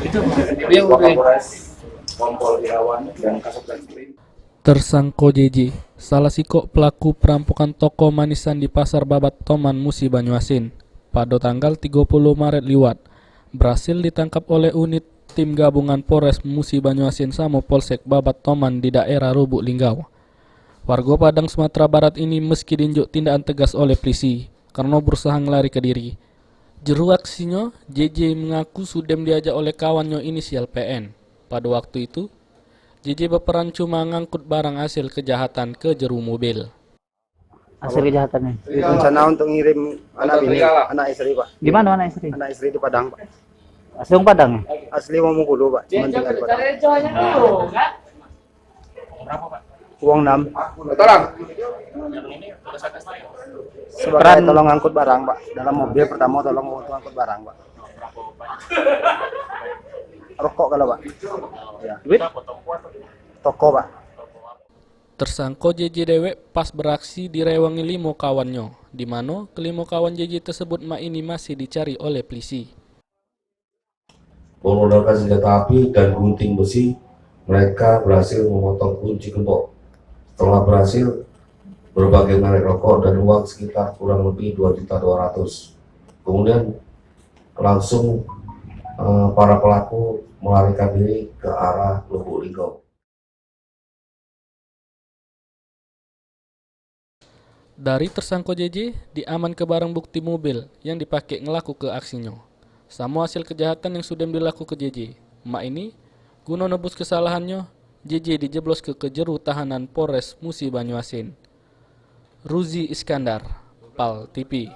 Itu dia udah Kompol Irawan dan Kasat Reskrim. Tersangko JJ, salah siko pelaku perampokan toko manisan di Pasar Babat Toman, Musi Banyuasin, pada tanggal 30 Maret liwat, berhasil ditangkap oleh unit tim gabungan Polres Musi Banyuasin sama Polsek Babat Toman di daerah Rubuk Linggau. Warga Padang Sumatera Barat ini meski diunjuk tindakan tegas oleh polisi karena berusaha melari ke diri. Juru aksinya, JJ mengaku sudah diajak oleh kawannya inisial PN. Pada waktu itu, JJ berperan cuma ngangkut barang hasil kejahatan ke jeru mobil. Hasil kejahatannya. Rencana untuk ngirim anak istri Pak. Di mana anak istri? Anak istri di Padang Pak. Asli orang Padang ya? Asli Wamukulu Pak. Cuma tinggal di Padang. Berapa Pak? Uang 6. Tolong. Sebagai tolong angkut barang Pak. Dalam mobil pertama tolong untuk angkut barang Pak. Rokok kalau Pak. Ya. Duit? Toko Pak. Tersangka JJ dewek pas beraksi direwangi 5 kawannya, di mana kelima kawan JJ tersebut ini masih dicari oleh polisi. Menggunakan senjata api dan gunting besi, mereka berhasil memotong kunci gembok. Setelah berhasil, berbagai merek rokok dan uang sekitar kurang lebih 2.200.000. Kemudian langsung para pelaku melarikan diri ke arah Lubuk Linggau. Dari tersangka JJ diaman ke barang bukti mobil yang dipakai ngelaku ke aksinya. Sama hasil kejahatan yang sudah dilaku ke JJ. Ini guna nebus kesalahannya, JJ dijeblos ke jeru tahanan Polres Musi Banyuasin. Ruzi Iskandar, PAL TV.